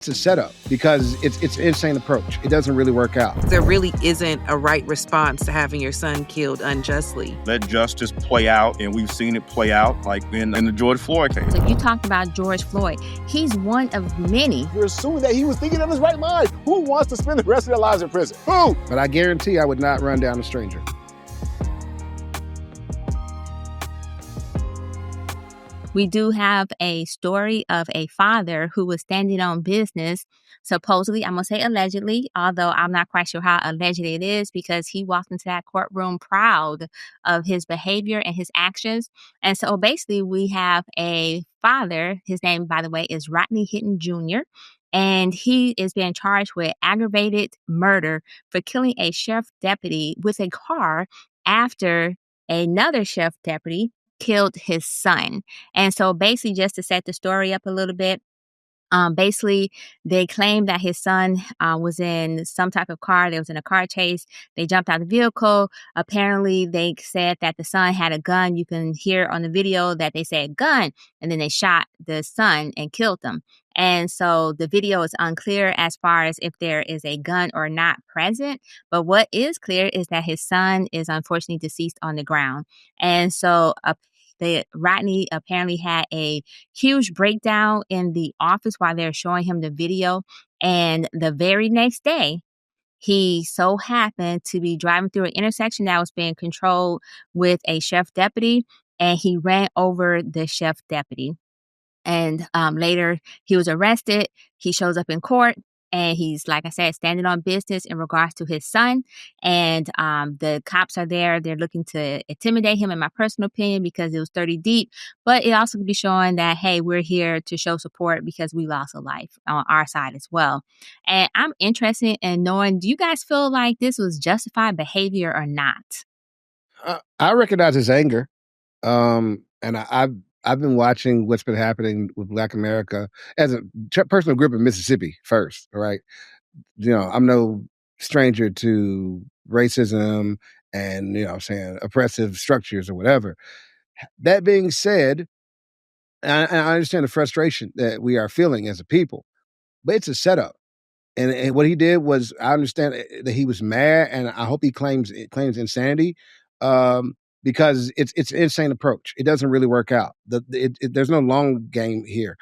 It's a setup because it's an insane approach. It doesn't really work out. There really isn't a right response to having your son killed unjustly. Let justice play out, and we've seen it play out like in the George Floyd case. So you talked about George Floyd. He's one of many. You're assuming that he was thinking in his right mind. Who wants to spend the rest of their lives in prison? Who? But I guarantee I would not run down a stranger. We do have a story of a father who was standing on business, supposedly, I'm going to say allegedly, although I'm not quite sure how alleged it is, because he walked into that courtroom proud of his behavior and his actions. And so basically we have a father, his name, by the way, is Rodney Hinton Jr., and he is being charged with aggravated murder for killing a sheriff deputy with a car after another sheriff deputy killed his son. And so basically, just to set the story up a little bit, basically, they claimed that his son was in some type of car. They was in a car chase. They jumped out of the vehicle. Apparently, they said that the son had a gun. You can hear on the video that they said gun, and then they shot the son and killed him. And so the video is unclear as far as if there is a gun or not present. But what is clear is that his son is unfortunately deceased on the ground. And so Rodney apparently had a huge breakdown in the office while they're showing him the video. And the very next day, he so happened to be driving through an intersection that was being controlled with a sheriff deputy, and he ran over the sheriff deputy. And later, he was arrested. He shows up in court, and he's, like I said, standing on business in regards to his son. And the cops are there. They're looking to intimidate him, in my personal opinion, because it was 30 deep. But it also could be showing that, hey, we're here to show support because we lost a life on our side as well. And I'm interested in knowing, do you guys feel like this was justified behavior or not? I recognize his anger. And I've been watching what's been happening with Black America as a personal group in Mississippi first, right? You know, I'm no stranger to racism and, you know what I'm saying, oppressive structures or whatever. That being said, I understand the frustration that we are feeling as a people, but it's a setup. And what he did was, I understand that he was mad, and I hope he claims insanity. Because it's an insane approach. It doesn't really work out. There's no long game here.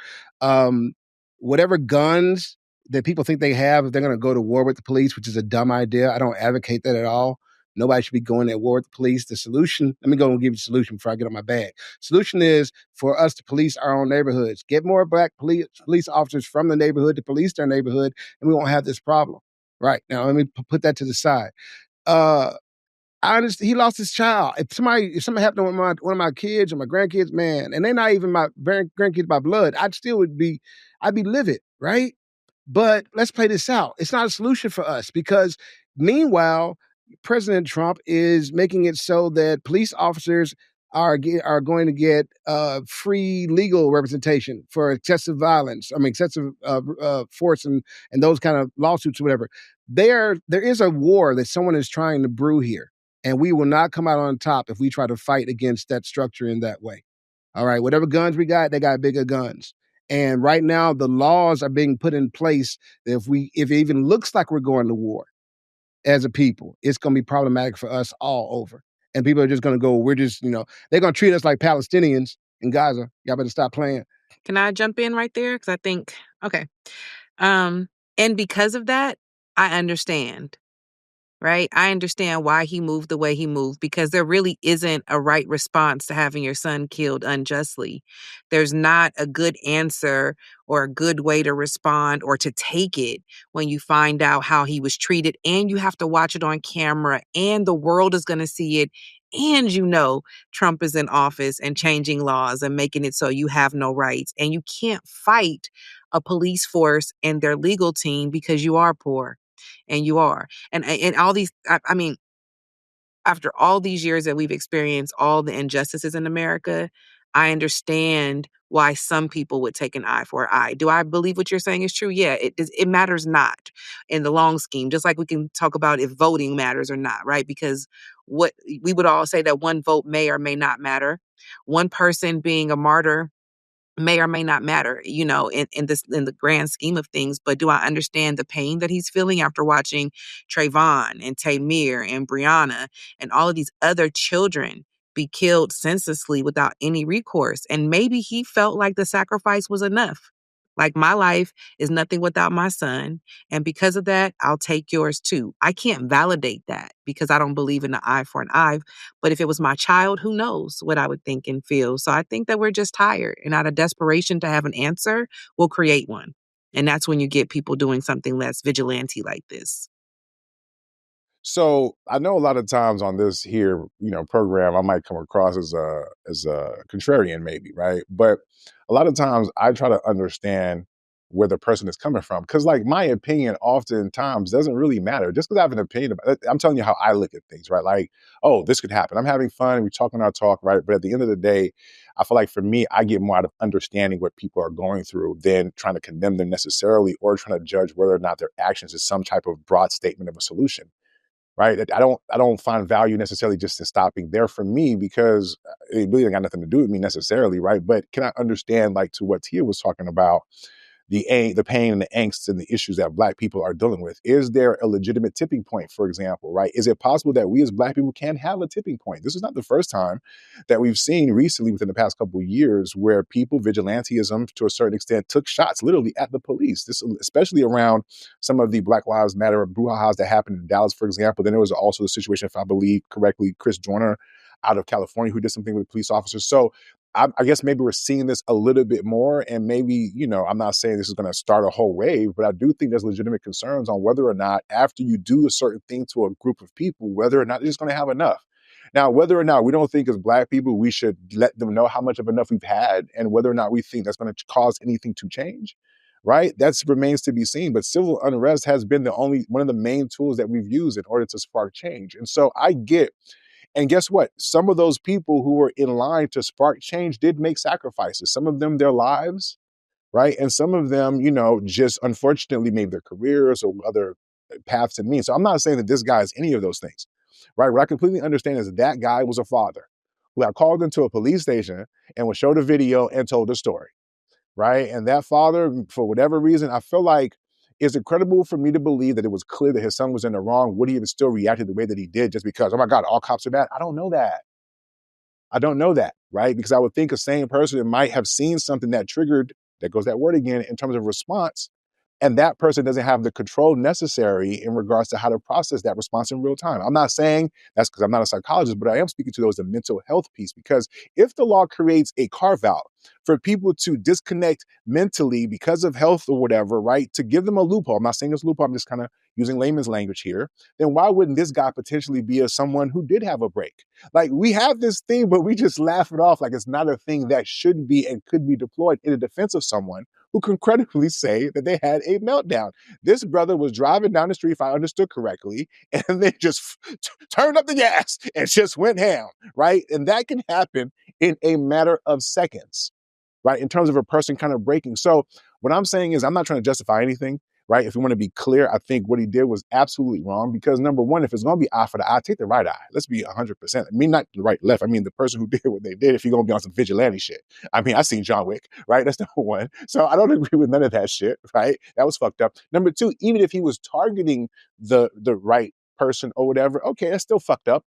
Whatever guns that people think they have, if they're going to go to war with the police, which is a dumb idea. I don't advocate that at all. Nobody should be going at war with the police. The solution, let me go and give you the solution before I get on my bag. Solution is for us to police our own neighborhoods. Get more Black police officers from the neighborhood to police their neighborhood, and we won't have this problem. Right, now let me put that to the side. I understand he lost his child. If something happened to one of my kids or my grandkids, man, and they're not even my grandkids by blood, I'd be livid, right? But let's play this out. It's not a solution for us because meanwhile, President Trump is making it so that police officers are going to get free legal representation for excessive force and those kind of lawsuits or whatever. There is a war that someone is trying to brew here. And we will not come out on top if we try to fight against that structure in that way. All right, whatever guns we got, they got bigger guns. And right now, the laws are being put in place that if it even looks like we're going to war as a people, it's going to be problematic for us all over. And people are just going to go, they're going to treat us like Palestinians in Gaza. Y'all better stop playing. Can I jump in right there? Because I think, okay. And because of that, I understand. Right? I understand why he moved the way he moved, because there really isn't a right response to having your son killed unjustly. There's not a good answer or a good way to respond or to take it when you find out how he was treated, and you have to watch it on camera, and the world is going to see it. And Trump is in office and changing laws and making it so you have no rights. And you can't fight a police force and their legal team because you are poor. And you are. And all these, I mean, after all these years that we've experienced all the injustices in America, I understand why some people would take an eye for an eye. Do I believe what you're saying is true? Yeah, it matters not in the long scheme, just like we can talk about if voting matters or not, right? Because what we would all say that one vote may or may not matter. One person being a martyr may or may not matter, in the grand scheme of things. But do I understand the pain that he's feeling after watching Trayvon and Tamir and Brianna and all of these other children be killed senselessly without any recourse? And maybe he felt like the sacrifice was enough. Like, my life is nothing without my son. And because of that, I'll take yours too. I can't validate that because I don't believe in the eye for an eye. But if it was my child, who knows what I would think and feel. So I think that we're just tired. And out of desperation to have an answer, we'll create one. And that's when you get people doing something less vigilante like this. So I know a lot of times on this here, program, I might come across as a contrarian, maybe, right? But a lot of times I try to understand where the person is coming from, because like my opinion oftentimes doesn't really matter. Just because I have an opinion about it, I'm telling you how I look at things, right? Like, oh, this could happen. I'm having fun. We're talking our talk, right? But at the end of the day, I feel like for me, I get more out of understanding what people are going through than trying to condemn them necessarily or trying to judge whether or not their actions is some type of broad statement of a solution. Right. I don't find value necessarily just in stopping there for me, because it really ain't got nothing to do with me necessarily. Right. But can I understand, like, to what Tia was talking about, the pain and the angst and the issues that Black people are dealing with? Is there a legitimate tipping point, for example, right? Is it possible that we as Black people can have a tipping point? This is not the first time that we've seen recently within the past couple of years where people, vigilantism to a certain extent, took shots literally at the police. This, especially around some of the Black Lives Matter brouhahas that happened in Dallas, for example. Then there was also the situation, if I believe correctly, Chris Joyner out of California, who did something with police officers. So I guess maybe we're seeing this a little bit more, and maybe, I'm not saying this is going to start a whole wave, but I do think there's legitimate concerns on whether or not after you do a certain thing to a group of people, whether or not they're just going to have enough. Now, whether or not we don't think as Black people, we should let them know how much of enough we've had, and whether or not we think that's going to cause anything to change, right? That remains to be seen. But civil unrest has been one of the main tools that we've used in order to spark change. And so I get. And guess what? Some of those people who were in line to spark change did make sacrifices. Some of them, their lives, right? And some of them, just unfortunately made their careers or other paths and means. So I'm not saying that this guy is any of those things, right? What I completely understand is that guy was a father who got called into a police station and was showed a video and told a story, right? And that father, for whatever reason, I feel like, is it credible for me to believe that it was clear that his son was in the wrong? Would he have still reacted the way that he did just because, oh my God, all cops are bad? I don't know that. I don't know that, right? Because I would think a sane person might have seen something that triggered, there goes that word again, in terms of response, and that person doesn't have the control necessary in regards to how to process that response in real time. I'm not saying that's because I'm not a psychologist, but I am speaking to those the mental health piece, because if the law creates a carve out for people to disconnect mentally because of health or whatever, right, to give them a loophole, I'm not saying it's a loophole, I'm just kind of using layman's language here, then why wouldn't this guy potentially be someone who did have a break? Like, we have this thing, but we just laugh it off like it's not a thing that should be and could be deployed in the defense of someone who can credibly say that they had a meltdown. This brother was driving down the street, if I understood correctly, and then just turned up the gas and just went ham, right? And that can happen in a matter of seconds, right? In terms of a person kind of breaking. So what I'm saying is, I'm not trying to justify anything, right? If we want to be clear, I think what he did was absolutely wrong, because number one, if it's going to be eye for the eye, take the right eye. Let's be 100%. I mean, not the right, left. I mean, the person who did what they did, if you're going to be on some vigilante shit. I mean, I seen John Wick, right? That's number one. So I don't agree with none of that shit, right? That was fucked up. Number two, even if he was targeting the right person or whatever, okay, that's still fucked up.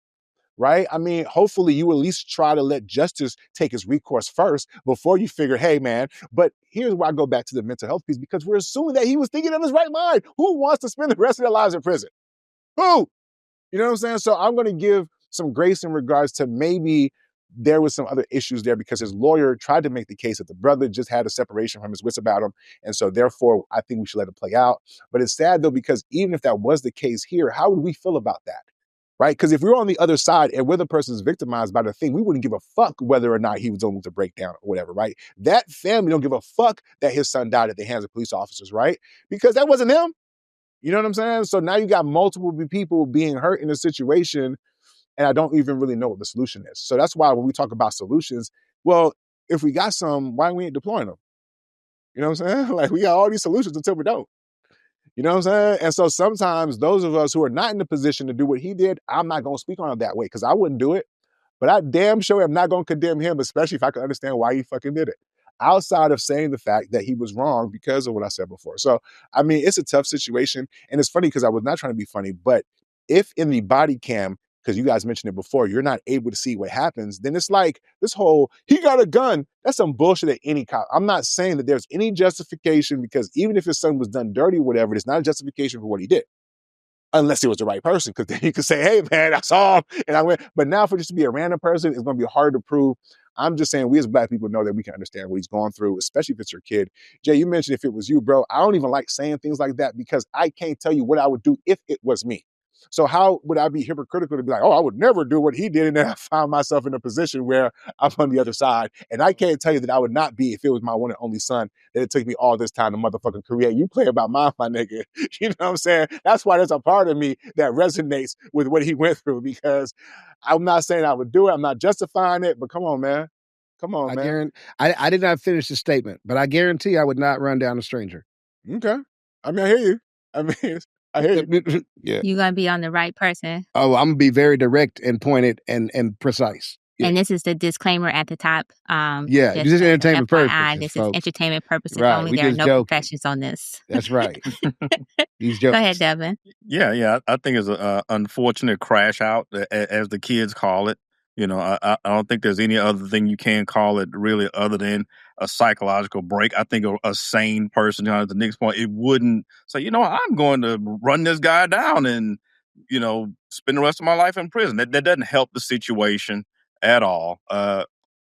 Right? I mean, hopefully you at least try to let justice take its recourse first before you figure, hey, man. But here's where I go back to the mental health piece, because we're assuming that he was thinking of his right mind. Who wants to spend the rest of their lives in prison? Who? You know what I'm saying? So I'm going to give some grace in regards to maybe there was some other issues there, because his lawyer tried to make the case that the brother just had a separation from his wits about him. And so therefore, I think we should let it play out. But it's sad, though, because even if that was the case here, how would we feel about that? Right? Because if we're on the other side and we're the person's victimized by the thing, we wouldn't give a fuck whether or not he was dealing with a breakdown or whatever, right? That family don't give a fuck that his son died at the hands of police officers, right? Because that wasn't him. You know what I'm saying? So now you got multiple people being hurt in a situation, and I don't even really know what the solution is. So that's why when we talk about solutions, well, if we got some, why we ain't deploying them? You know what I'm saying? Like, we got all these solutions until we don't. You know what I'm saying? And so sometimes those of us who are not in the position to do what he did, I'm not going to speak on it that way, because I wouldn't do it. But I damn sure am not going to condemn him, especially if I can understand why he fucking did it. outside of saying the fact that he was wrong because of what I said before. So, I mean, it's a tough situation. And it's funny because I was not trying to be funny, but if in the body cam, because you guys mentioned it before, you're not able to see what happens, then it's like this whole, he got a gun. That's some bullshit at any cop. I'm not saying that there's any justification, because even if his son was done dirty or whatever, it's not a justification for what he did. Unless it was the right person, because then you could say, hey, man, I saw him and I went. But now for just to be a random person, it's going to be hard to prove. I'm just saying, we as Black people know that we can understand what he's going through, especially if it's your kid. Jay, you mentioned if it was you, bro. I don't even like saying things like that because I can't tell you what I would do if it was me. So how would I be hypocritical to be like, oh, I would never do what he did, and then I found myself in a position where I'm on the other side. And I can't tell you that I would not be if it was my one and only son that it took me all this time to motherfucking create. You play about mine, my nigga. You know what I'm saying? That's why there's a part of me that resonates with what he went through, because I'm not saying I would do it. I'm not justifying it, but come on, man. Come on, man. I did not finish the statement, but I guarantee I would not run down a stranger. Okay. I mean, I hear you. I mean, I hear you. Yeah. You're going to be on the right person. Oh, I'm going to be very direct and pointed and precise. Yeah. And this is the disclaimer at the top. Yeah, just this is entertainment FYI, purposes, this folks. is entertainment purposes Right, only. we There are just no joking. professions on this. That's right. These jokes. Go ahead, Devin. Yeah. I think it's an unfortunate crash out, as the kids call it. You know, I don't think there's any other thing you can call it really other than a psychological break. I think a sane person, to Nick's point, it wouldn't say, I'm going to run this guy down and, spend the rest of my life in prison. That doesn't help the situation at all. And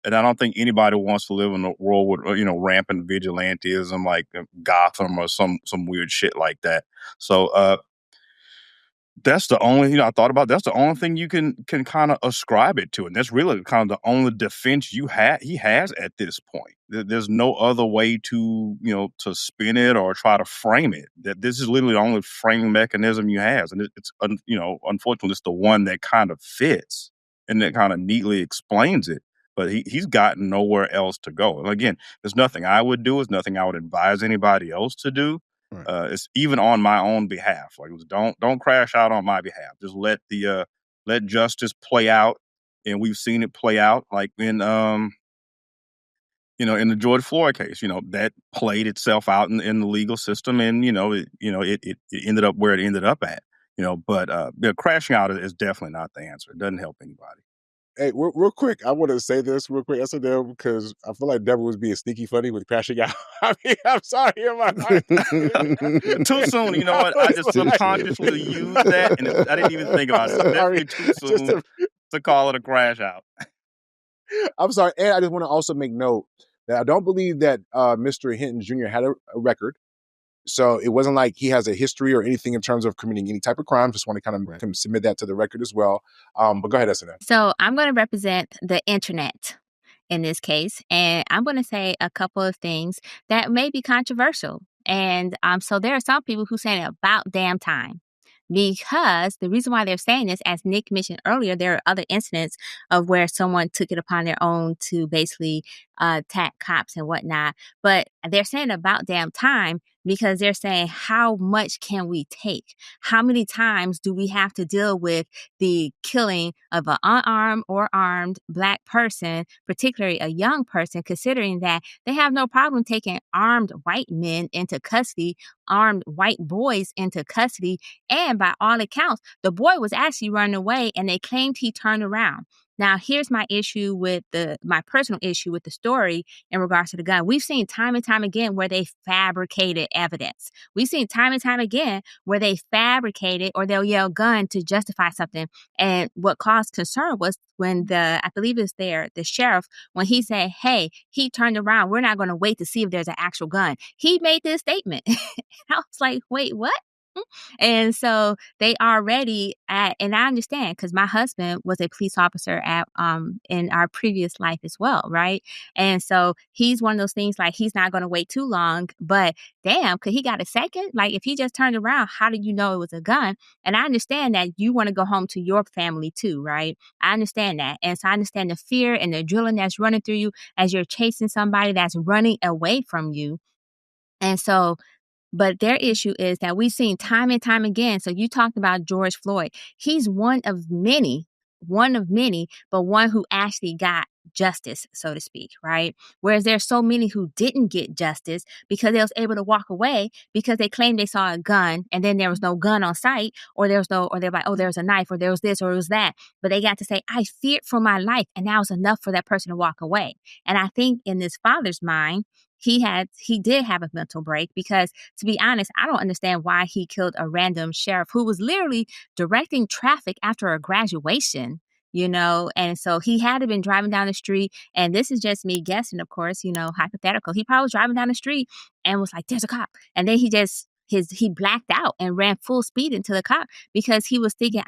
I don't think anybody wants to live in a world with, rampant vigilantism like Gotham or some weird shit like that. So, that's the only, I thought about, that's the only thing you can kind of ascribe it to. And that's really kind of the only defense he has at this point. There's no other way to, to spin it or try to frame it. That this is literally the only framing mechanism you have. And it's unfortunately, it's the one that kind of fits and that kind of neatly explains it. But he's gotten nowhere else to go. And again, there's nothing I would do. It's nothing I would advise anybody else to do. Right. It's even on my own behalf. Like, don't crash out on my behalf. Just let justice play out, and we've seen it play out. Like in in the George Floyd case, that played itself out in the legal system, and it ended up where it ended up at. But crashing out is definitely not the answer. It doesn't help anybody. Hey, real quick, I want to say this real quick, SNL, because I feel like Devin was being sneaky funny with crashing out. I mean, I'm sorry, too soon. You know what? I just subconsciously used that, and I didn't even think about it. It's definitely too soon to call it a crash out. I'm sorry, and I just want to also make note that I don't believe that Mr. Hinton Jr. had a record. So it wasn't like he has a history or anything in terms of committing any type of crime. Just want to kind of submit that to the record as well. But go ahead, SNL. So I'm going to represent the internet in this case. And I'm going to say a couple of things that may be controversial. And so there are some people who say about damn time. Because the reason why they're saying this, as Nick mentioned earlier, there are other incidents of where someone took it upon their own to basically attack cops and whatnot. But they're saying about damn time because they're saying, how much can we take? How many times do we have to deal with the killing of an unarmed or armed Black person, particularly a young person, considering that they have no problem taking armed white men into custody, armed white boys into custody, and by all accounts, the boy was actually running away and they claimed he turned around. Now, here's my issue with my personal issue with the story in regards to the gun. We've seen time and time again where they fabricated evidence. We've seen time and time again where they fabricated or they'll yell gun to justify something. And what caused concern was when I believe it's the sheriff, when he said, hey, he turned around. We're not going to wait to see if there's an actual gun. He made this statement. And I was like, wait, what? And so they already and I understand because my husband was a police officer in our previous life as well, right? And so he's one of those things like he's not going to wait too long, but damn, could he got a second? Like if he just turned around, how did you know it was a gun? And I understand that you want to go home to your family too, right? I understand that. And so I understand the fear and the adrenaline that's running through you as you're chasing somebody that's running away from you. And so but their issue is that we've seen time and time again. So you talked about George Floyd. He's one of many one of many, but one who actually got justice, so to speak, right? Whereas there's so many who didn't get justice because they was able to walk away because they claimed they saw a gun and then there was no gun on site, or there was no, or they're like, oh, there's a knife, or there was this, or it was that. But they got to say, I feared for my life, and that was enough for that person to walk away. And I think in this father's mind, he did have a mental break because, to be honest, I don't understand why he killed a random sheriff who was literally directing traffic after a graduation, and so he had to have been driving down the street, and this is just me guessing, of course, hypothetical. He probably was driving down the street and was like, there's a cop. And then he blacked out and ran full speed into the cop because he was thinking,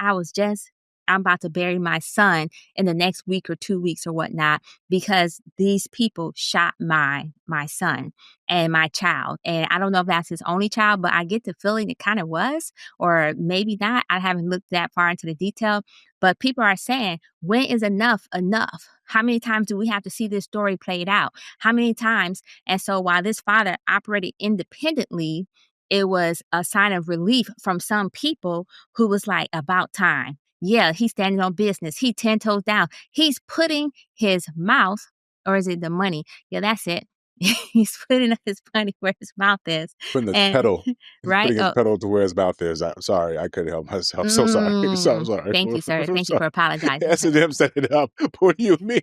I'm about to bury my son in the next week or 2 weeks or whatnot because these people shot my son and my child. And I don't know if that's his only child, but I get the feeling it kind of was, or maybe not. I haven't looked that far into the detail, but people are saying, when is enough enough? How many times do we have to see this story played out? How many times? And so while this father operated independently, it was a sign of relief from some people who was like, about time. Yeah, he's standing on business. He 10 toes down. He's putting his mouth, or is it the money? Yeah, that's it. He's putting his money where his mouth is. Putting the And pedal. He's right? putting his pedal to where his mouth is. I'm sorry, I couldn't help myself. So sorry. So sorry. Thank you, sir. I'm Thank you sorry. for apologizing. S&M set it up. What do you mean?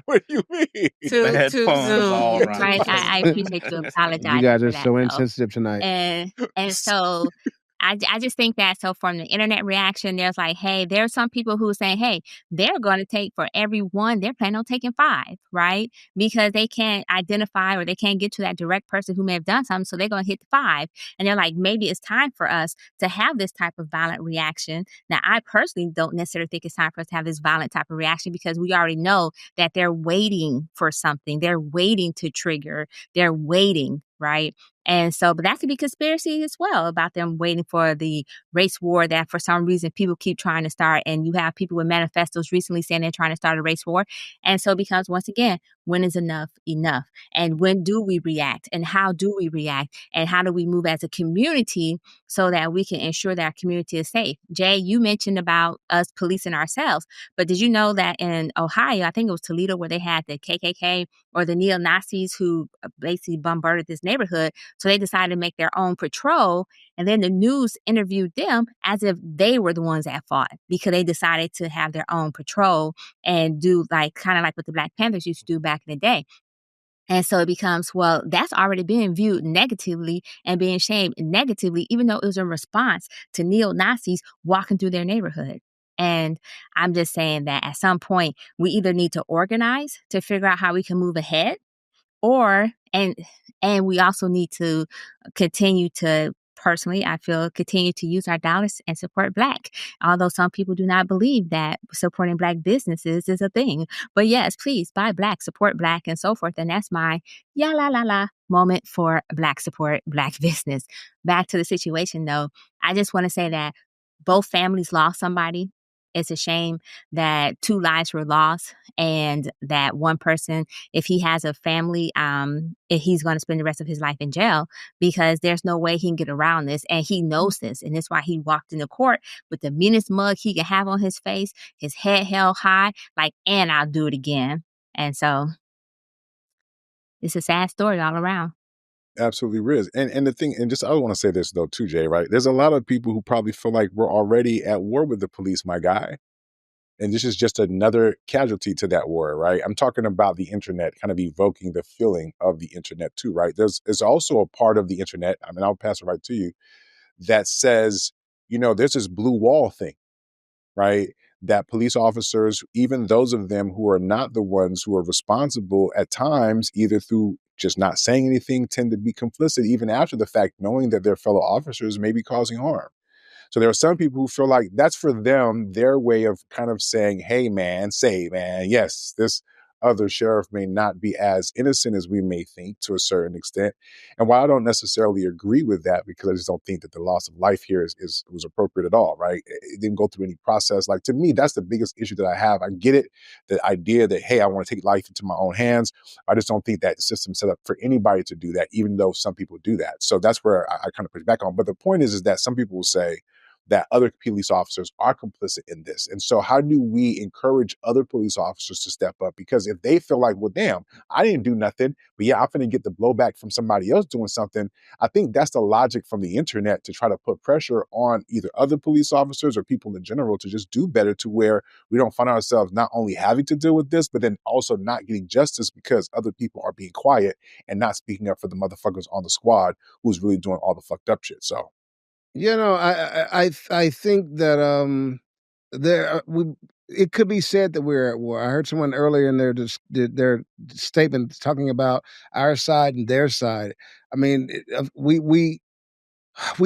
What do you mean? Too puns all soon. around. Right. I appreciate you apologizing. You guys for are that, so though. insensitive tonight. And so I just think that, so from the internet reaction, there's like, hey, there are some people who are saying, hey, they're going to take for every one, they're planning on taking 5, right? Because they can't identify or they can't get to that direct person who may have done something. So they're going to hit the 5. And they're like, maybe it's time for us to have this type of violent reaction. Now, I personally don't necessarily think it's time for us to have this violent type of reaction because we already know that they're waiting for something. They're waiting to trigger. They're waiting, right? And so, but that could be conspiracy as well about them waiting for the race war that for some reason people keep trying to start. And you have people with manifestos recently saying they're trying to start a race war. And so, because once again, when is enough enough? And when do we react? And how do we react? And how do we move as a community so that we can ensure that our community is safe? Jay, you mentioned about us policing ourselves, but did you know that in Ohio, I think it was Toledo, where they had the KKK or the neo-Nazis who basically bombarded this neighborhood? So they decided to make their own patrol. And then the news interviewed them as if they were the ones that fought because they decided to have their own patrol and do kind of like what the Black Panthers used to do back in the day. And so it becomes, well, that's already being viewed negatively and being shamed negatively, even though it was a response to neo-Nazis walking through their neighborhood. And I'm just saying that at some point, we either need to organize to figure out how we can move ahead, or and we also need to continue to, personally, I feel, continue to use our dollars and support Black. Although some people do not believe that supporting Black businesses is a thing. But yes, please buy Black, support Black, and so forth. And that's my la moment for Black support, Black business. Back to the situation, though, I just want to say that both families lost somebody. It's a shame that 2 lives were lost and that one person, if he has a family, he's going to spend the rest of his life in jail because there's no way he can get around this. And he knows this. And that's why he walked into court with the meanest mug he could have on his face, his head held high, and I'll do it again. And so it's a sad story all around. Absolutely is. And the thing, and just I want to say this though too, Jay, right? There's a lot of people who probably feel like we're already at war with the police, my guy. And this is just another casualty to that war, right? I'm talking about the internet kind of evoking the feeling of the internet too, right? There's also a part of the internet, I mean, I'll pass it right to you, that says, there's this blue wall thing, right? That police officers, even those of them who are not the ones who are responsible at times, either through just not saying anything, tend to be complicit even after the fact, knowing that their fellow officers may be causing harm. So there are some people who feel like that's for them, their way of kind of saying, hey, man, yes, this other sheriff may not be as innocent as we may think to a certain extent. And while I don't necessarily agree with that, because I just don't think that the loss of life here was appropriate at all, right? It didn't go through any process. Like, to me, that's the biggest issue that I have. I get it, the idea that, hey, I want to take life into my own hands. I just don't think that system's set up for anybody to do that, even though some people do that. So that's where I kind of push back on. But the point is that some people will say, that other police officers are complicit in this. And so how do we encourage other police officers to step up? Because if they feel like, well, damn, I didn't do nothing, but yeah, I'm going to get the blowback from somebody else doing something. I think that's the logic from the internet to try to put pressure on either other police officers or people in general to just do better, to where we don't find ourselves not only having to deal with this, but then also not getting justice because other people are being quiet and not speaking up for the motherfuckers on the squad who's really doing all the fucked up shit. So, I think that it could be said that we're at war. I heard someone earlier in their statement talking about our side and their side. I mean, we've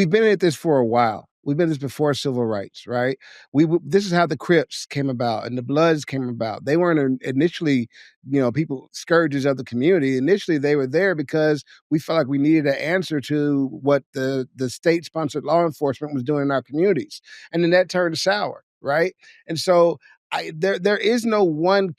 been at this for a while. We've been at this before civil rights, right? This is how the Crips came about and the Bloods came about. They weren't initially, people scourges of the community. Initially, they were there because we felt like we needed an answer to what the state-sponsored law enforcement was doing in our communities, and then that turned sour, right? And so, there is no one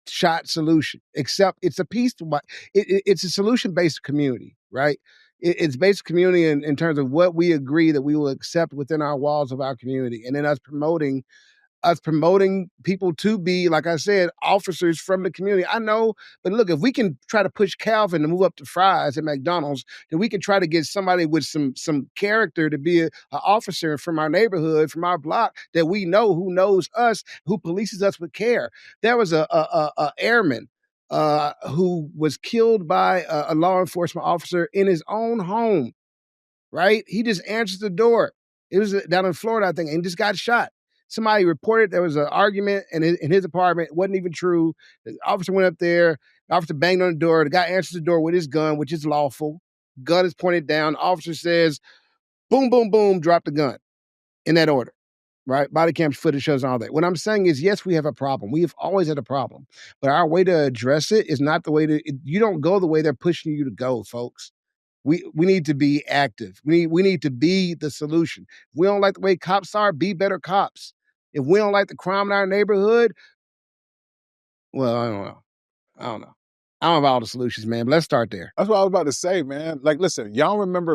shot solution, except it's a piece to it's a solution based community, right? It's based community in terms of what we agree that we will accept within our walls of our community, and then us promoting people to be, like I said, officers from the community. I know, but look, if we can try to push Calvin to move up to fries at McDonald's, then we can try to get somebody with some character to be an officer from our neighborhood, from our block, that we know, who knows us, who polices us with care. There was a airman who was killed by a law enforcement officer in his own home, right? He just answered the door. It was down in Florida, I think, and just got shot. Somebody reported there was an argument in his apartment. It wasn't even true. The officer went up there. The officer banged on the door. The guy answers the door with his gun, which is lawful. Gun is pointed down. The officer says, boom, boom, boom, drop the gun, in that order, right? Body cam footage shows all that. What I'm saying is, yes, we have a problem. We have always had a problem. But our way to address it is not the way you don't go the way they're pushing you to go, folks. We need to be active. We need to be the solution. If we don't like the way cops are, be better cops. If we don't like the crime in our neighborhood, well, I don't know. I don't know about all the solutions, man, but let's start there. That's what I was about to say, man. Like, listen, y'all remember,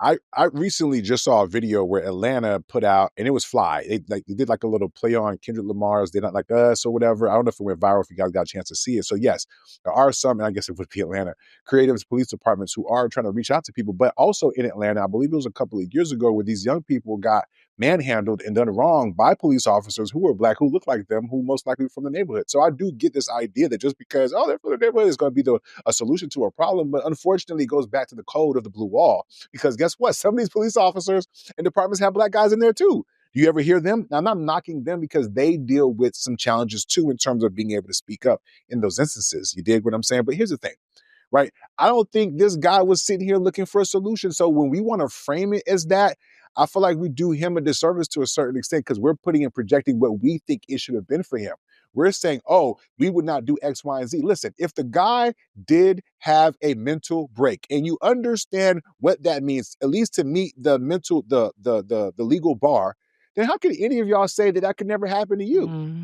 I recently just saw a video where Atlanta put out, and it was fly. They did like a little play on Kendrick Lamar's They're Not Like Us or whatever. I don't know if it went viral, if you guys got a chance to see it. So yes, there are some, and I guess it would be Atlanta, creative police departments who are trying to reach out to people. But also in Atlanta, I believe it was a couple of years ago, where these young people got manhandled and done wrong by police officers who were Black, who looked like them, who most likely from the neighborhood. So I do get this idea that just because, they're from the neighborhood, is going to be a solution to a problem. But unfortunately, it goes back to the code of the blue wall. Because guess what? Some of these police officers and departments have Black guys in there too. Do you ever hear them? Now, I'm not knocking them, because they deal with some challenges too in terms of being able to speak up in those instances. You dig what I'm saying? But here's the thing, right? I don't think this guy was sitting here looking for a solution. So when we want to frame it as that, I feel like we do him a disservice to a certain extent, because we're putting and projecting what we think it should have been for him. We're saying, we would not do X, Y, and Z. Listen, if the guy did have a mental break, and you understand what that means, at least to meet the legal bar, then how can any of y'all say that that could never happen to you? Mm-hmm.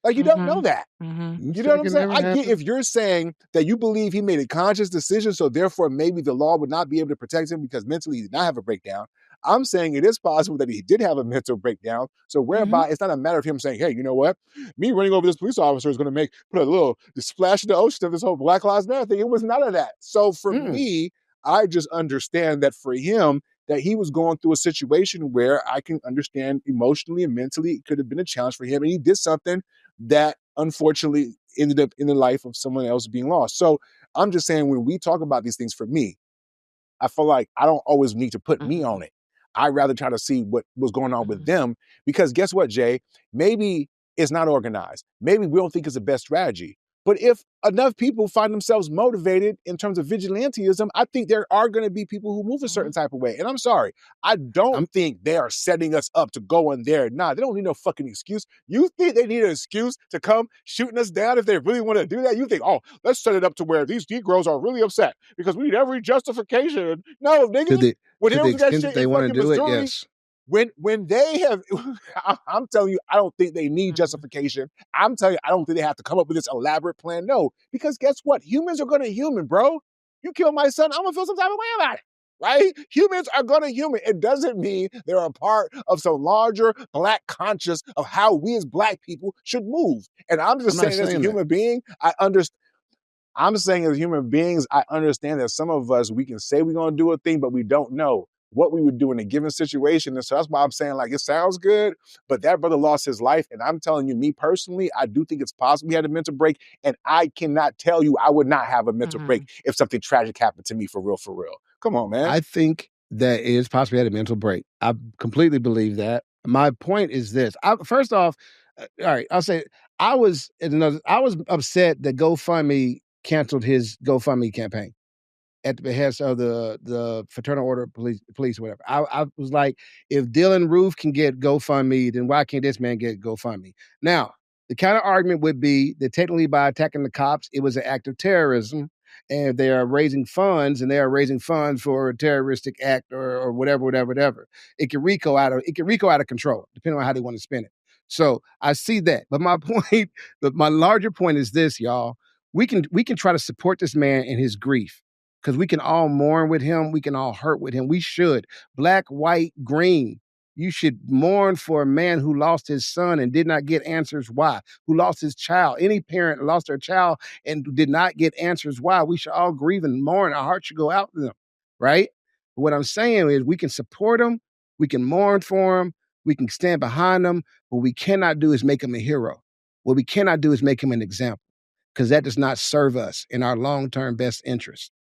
Like, you don't know that. Mm-hmm. You know what I'm saying? I get if you're saying that you believe he made a conscious decision, so therefore maybe the law would not be able to protect him because mentally he did not have a breakdown. I'm saying it is possible that he did have a mental breakdown. So whereby it's not a matter of him saying, hey, you know what? Me running over this police officer is going to put a little splash in the ocean of this whole Black Lives Matter thing. It was none of that. So for me, I just understand that for him, that he was going through a situation where I can understand emotionally and mentally it could have been a challenge for him. And he did something that unfortunately ended up in the life of someone else being lost. So I'm just saying, when we talk about these things, for me, I feel like I don't always need to put me on it. I'd rather try to see what was going on with them, because guess what, Jay? Maybe it's not organized. Maybe we don't think it's the best strategy. But if enough people find themselves motivated in terms of vigilantism, I think there are going to be people who move a certain type of way. And I'm sorry, I don't think they are setting us up to go in there. Nah, they don't need no fucking excuse. You think they need an excuse to come shooting us down if they really want to do that? You think, let's set it up to where these Negroes are really upset because we need every justification. No, nigga. To the extent that they want to do it, yes. When they have, I'm telling you, I don't think they need justification. I'm telling you, I don't think they have to come up with this elaborate plan. No, because guess what? Humans are going to human, bro. You kill my son, I'm going to feel some type of way about it. right? Humans are going to human. It doesn't mean they're a part of some larger Black conscious of how we as Black people should move. And I'm I'm just not saying, as a saying that. human being, I understand. I'm saying, as human beings, I understand that some of us, we can say we're going to do a thing, but we don't know what we would do in a given situation. And so that's why I'm saying, like, it sounds good, but that brother lost his life. And I'm telling you, me personally, I do think it's possible he had a mental break. And I cannot tell you I would not have a mental break if something tragic happened to me, for real, for real. Come on, man. I think that it is possibly had a mental break. I completely believe that. My point is this. First off, all right, I'll say I was upset that GoFundMe canceled his GoFundMe campaign at the behest of the Fraternal Order of Police, whatever. I was like, if Dylan Roof can get GoFundMe, then why can't this man get GoFundMe? Now, the counter argument would be that technically by attacking the cops, it was an act of terrorism, and they are raising funds, for a terroristic act or whatever. It can RICO out of control, depending on how they want to spend it. So I see that, but my point, my larger point is this, y'all. We can try to support this man in his grief because we can all mourn with him. We can all hurt with him. We should. Black, white, green. You should mourn for a man who lost his son and did not get answers why, who lost his child. Any parent lost their child and did not get answers why. We should all grieve and mourn. Our heart should go out to them, right? But what I'm saying is we can support him. We can mourn for him. We can stand behind him. What we cannot do is make him a hero. What we cannot do is make him an example because that does not serve us in our long-term best interest.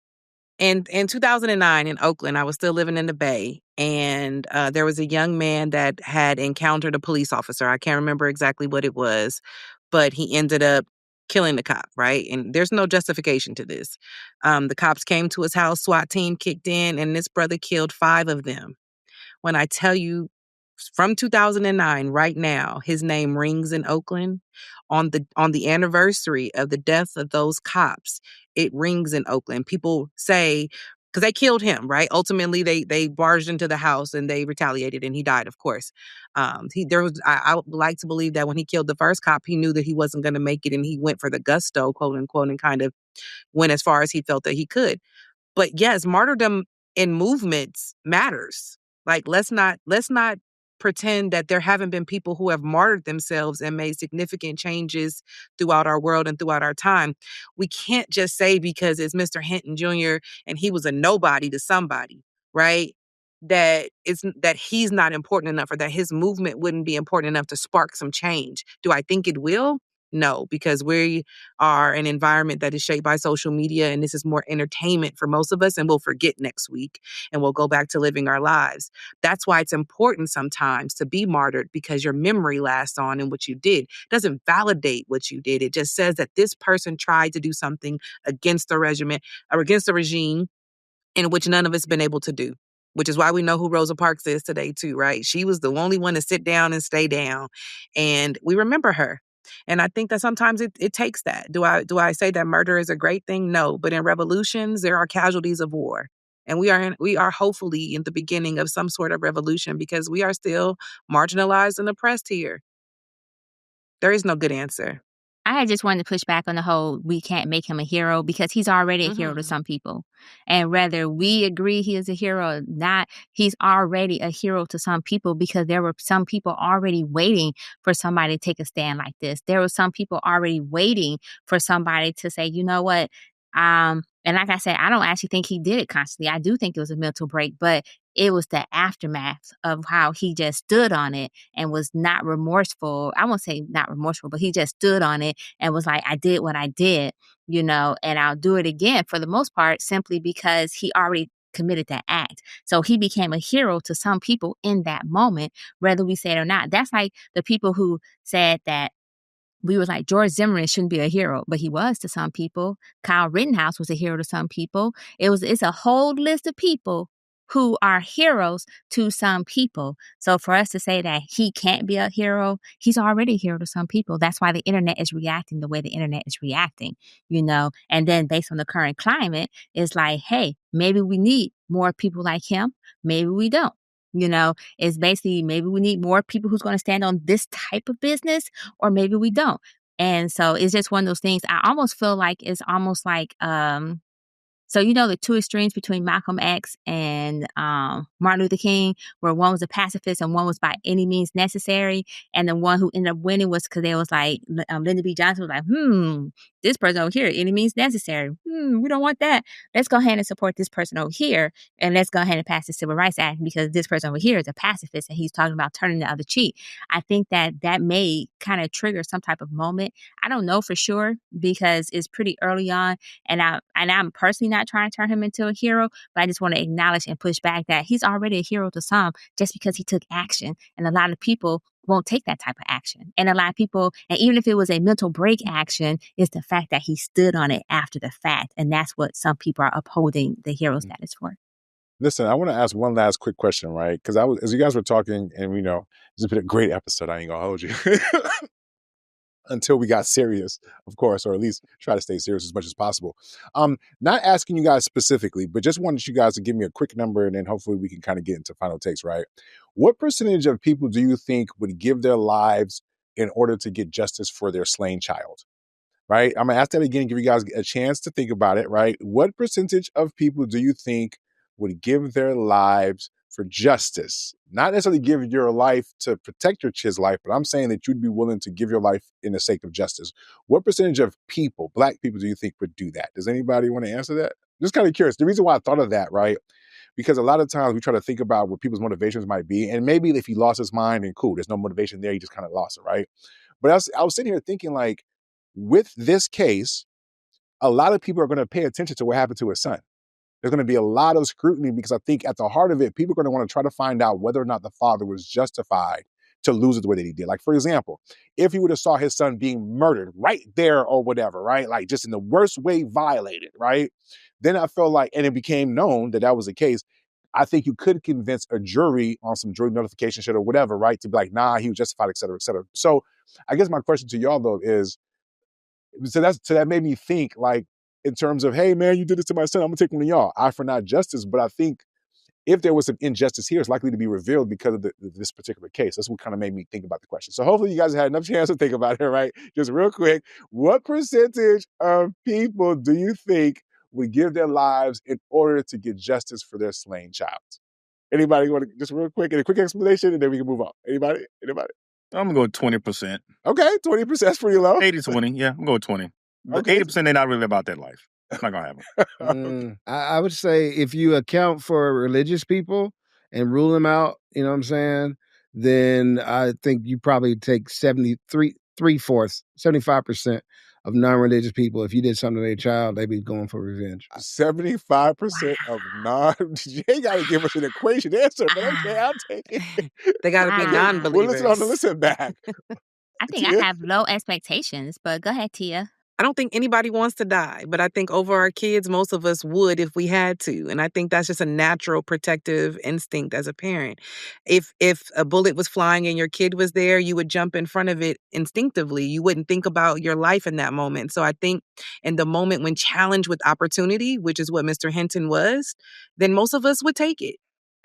And in 2009 in Oakland, I was still living in the Bay, and there was a young man that had encountered a police officer. I can't remember exactly what it was, but he ended up killing the cop, right? And there's no justification to this. The cops came to his house, SWAT team kicked in, and this brother killed 5 of them. When I tell you from 2009 right now, his name rings in Oakland on the anniversary of the death of those cops. It rings in Oakland. People say because they killed him, right? Ultimately, they barged into the house and they retaliated, and he died. Of course, I would like to believe that when he killed the first cop, he knew that he wasn't going to make it, and he went for the gusto, quote unquote, and kind of went as far as he felt that he could. But yes, martyrdom in movements matters. Like let's not pretend that there haven't been people who have martyred themselves and made significant changes throughout our world and throughout our time. We can't just say because it's Mr. Hinton Jr. and he was a nobody to somebody, right? That he's not important enough or that his movement wouldn't be important enough to spark some change. Do I think it will? No, because we are an environment that is shaped by social media, and this is more entertainment for most of us, and we'll forget next week and we'll go back to living our lives. That's why it's important sometimes to be martyred because your memory lasts on in what you did. It doesn't validate what you did. It just says that this person tried to do something against the regiment or against the regime in which none of us been able to do. Which is why we know who Rosa Parks is today too, right? She was the only one to sit down and stay down. And we remember her. And I think that sometimes it takes that. Do I say that murder is a great thing? No. But in revolutions, there are casualties of war. And we are hopefully in the beginning of some sort of revolution because we are still marginalized and oppressed here. There is no good answer. I just wanted to push back on the whole we can't make him a hero because he's already a hero to some people. And whether we agree he is a hero or not, he's already a hero to some people because there were some people already waiting for somebody to take a stand like this. There were some people already waiting for somebody to say, you know what? And like I said, I don't actually think he did it constantly. I do think it was a mental break, but it was the aftermath of how he just stood on it and was not remorseful. I won't say not remorseful, but he just stood on it and was like, I did what I did, and I'll do it again for the most part, simply because he already committed that act. So he became a hero to some people in that moment, whether we say it or not. That's like the people who said that we was like, George Zimmerman shouldn't be a hero, but he was to some people. Kyle Rittenhouse was a hero to some people. It's a whole list of people who are heroes to some people. So for us to say that he can't be a hero, he's already a hero to some people. That's why the internet is reacting the way the internet is reacting, And then based on the current climate, it's like, hey, maybe we need more people like him. Maybe we don't. It's basically maybe we need more people who's going to stand on this type of business, or maybe we don't. And so it's just one of those things. I almost feel like it's almost like So, you know, the two extremes between Malcolm X and Martin Luther King, where one was a pacifist and one was by any means necessary. And the one who ended up winning was because they was like, Lyndon B. Johnson was like, this person over here, any means necessary. We don't want that. Let's go ahead and support this person over here. And let's go ahead and pass the Civil Rights Act because this person over here is a pacifist and he's talking about turning the other cheek. I think that may kind of trigger some type of moment. I don't know for sure because it's pretty early on. And I'm personally not trying to turn him into a hero, but I just want to acknowledge and push back that he's already a hero to some just because he took action. And a lot of people won't take that type of action. And a lot of people, and even if it was a mental break action, is the fact that he stood on it after the fact. And that's what some people are upholding the hero status for. Listen, I want to ask one last quick question, right? Because as you guys were talking, and this has been a great episode. I ain't gonna hold you. Until we got serious, of course, or at least try to stay serious as much as possible. Not asking you guys specifically, but just wanted you guys to give me a quick number and then hopefully we can kind of get into final takes, right? What percentage of people do you think would give their lives in order to get justice for their slain child? Right? I'm gonna ask that again, give you guys a chance to think about it, right? What percentage of people do you think would give their lives for justice? Not necessarily give your life to protect your kid's life, but I'm saying that you'd be willing to give your life in the sake of justice. What percentage of people, Black people, do you think would do that? Does anybody want to answer that? Just kind of curious. The reason why I thought of that, right? Because a lot of times we try to think about what people's motivations might be. And maybe if he lost his mind, then cool, there's no motivation there. He just kind of lost it, right? But I was sitting here thinking like, with this case, a lot of people are going to pay attention to what happened to his son. There's going to be a lot of scrutiny because I think at the heart of it, people are going to want to try to find out whether or not the father was justified to lose it the way that he did. Like, for example, if he would have saw his son being murdered right there or whatever, right? Like just in the worst way violated, right? Then I felt like, and it became known that was the case, I think you could convince a jury on some jury notification shit or whatever, right? To be like, nah, he was justified, et cetera, et cetera. So I guess my question to y'all though is, so that made me think like in terms of, hey man, you did this to my son, I'm gonna take one of y'all. Eye for not justice. But I think if there was some injustice here, it's likely to be revealed because of this particular case. That's what kind of made me think about the question. So hopefully you guys had enough chance to think about it, right? Just real quick, what percentage of people do you think would give their lives in order to get justice for their slain child? Anybody want to just real quick, and a quick explanation, and then we can move on. Anybody? I'm going to go 20%. Okay, 20%, that's pretty low. 80-20, yeah, I'm going 20. But Okay. 80%, they're not really about that life. It's not going to happen. Okay. I would say if you account for religious people and rule them out, you know what I'm saying, then I think you probably take 75% of non-religious people. If you did something to their child, they'd be going for revenge. 75% of you ain't got to give us an equation answer, but okay, I'll take it. They got to be Wow. non-believers. Well, listen back. I think Tia? I have low expectations, but go ahead, Tia. I don't think anybody wants to die, but I think over our kids, most of us would if we had to. And I think that's just a natural protective instinct as a parent. If a bullet was flying and your kid was there, you would jump in front of it instinctively. You wouldn't think about your life in that moment. So I think in the moment when challenged with opportunity, which is what Mr. Hinton was, then most of us would take it.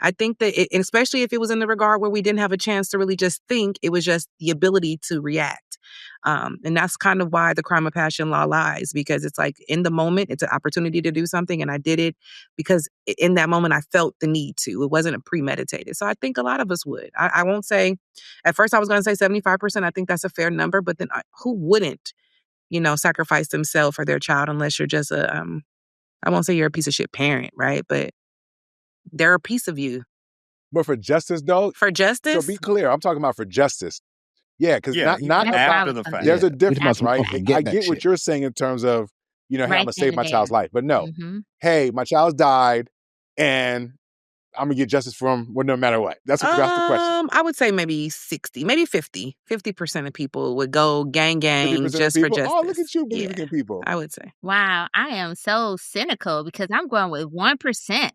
I think that, especially if it was in the regard where we didn't have a chance to really just think, it was just the ability to react. And that's kind of why the crime of passion law lies, because it's like in the moment, it's an opportunity to do something. And I did it because in that moment, I felt the need to. It wasn't a premeditated. So I think a lot of us would. I won't say, at first I was going to say 75%. I think that's a fair number. But then who wouldn't, sacrifice themselves for their child unless you're just I won't say you're a piece of shit parent, right? But they're a piece of you. But for justice, though? For justice? So be clear, I'm talking about for justice. Yeah, because not after the fact. There's a difference, Yeah. right? I get what you're saying in terms of, hey, I'm going to save my child's life. But no, hey, my child's died, and I'm going to get justice for him no matter what. That's the question. I would say maybe 60, maybe 50. 50% of people would go gang just for justice. Oh, look at you believing in people. I would say. Wow, I am so cynical because I'm going with 1%.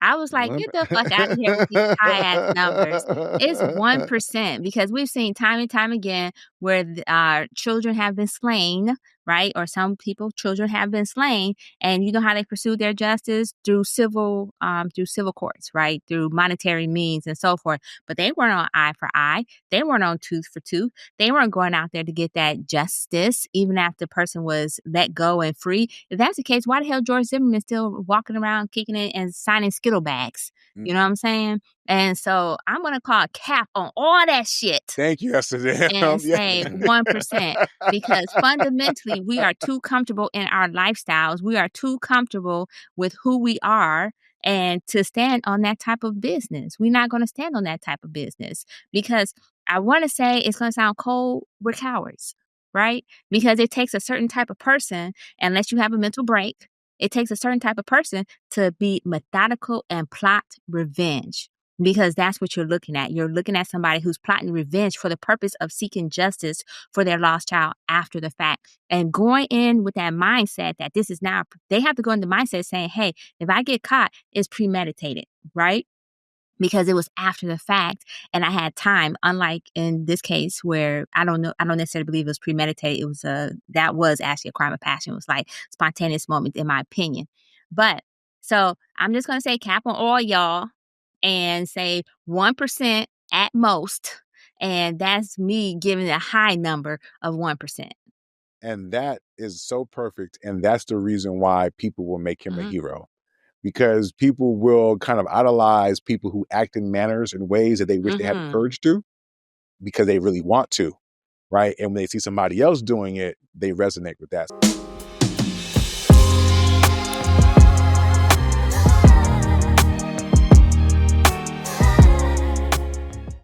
I was like, get the fuck out of here with these high-ass numbers. It's 1% because we've seen time and time again where our children have been slain right? Or some people, children have been slain, and you know how they pursue their justice through civil courts, right? Through monetary means and so forth. But they weren't on eye for eye. They weren't on tooth for tooth. They weren't going out there to get that justice, even after the person was let go and free. If that's the case, why the hell George Zimmerman still walking around kicking it and signing Skittle bags? You know what I'm saying? And so I'm going to call a cap on all that shit. Thank you, Esther. And say 1%, because fundamentally we are too comfortable in our lifestyles. We are too comfortable with who we are, and to stand on that type of business. We're not going to stand on that type of business, because I want to say, it's going to sound cold, we're cowards, right? Because it takes a certain type of person, unless you have a mental break, it takes a certain type of person to be methodical and plot revenge. Because that's what you're looking at. You're looking at somebody who's plotting revenge for the purpose of seeking justice for their lost child after the fact. And going in with that mindset that this is now, they have to go into the mindset saying, hey, if I get caught, it's premeditated, right? Because it was after the fact and I had time, unlike in this case where I don't necessarily believe it was premeditated. It was that was actually a crime of passion. It was like spontaneous moment, in my opinion. But so I'm just going to say cap on all y'all and say 1% at most. And that's me giving a high number of 1%. And that is so perfect. And that's the reason why people will make him a hero. Because people will kind of idolize people who act in manners and ways that they wish they had the courage to, because they really want to, right? And when they see somebody else doing it, they resonate with that.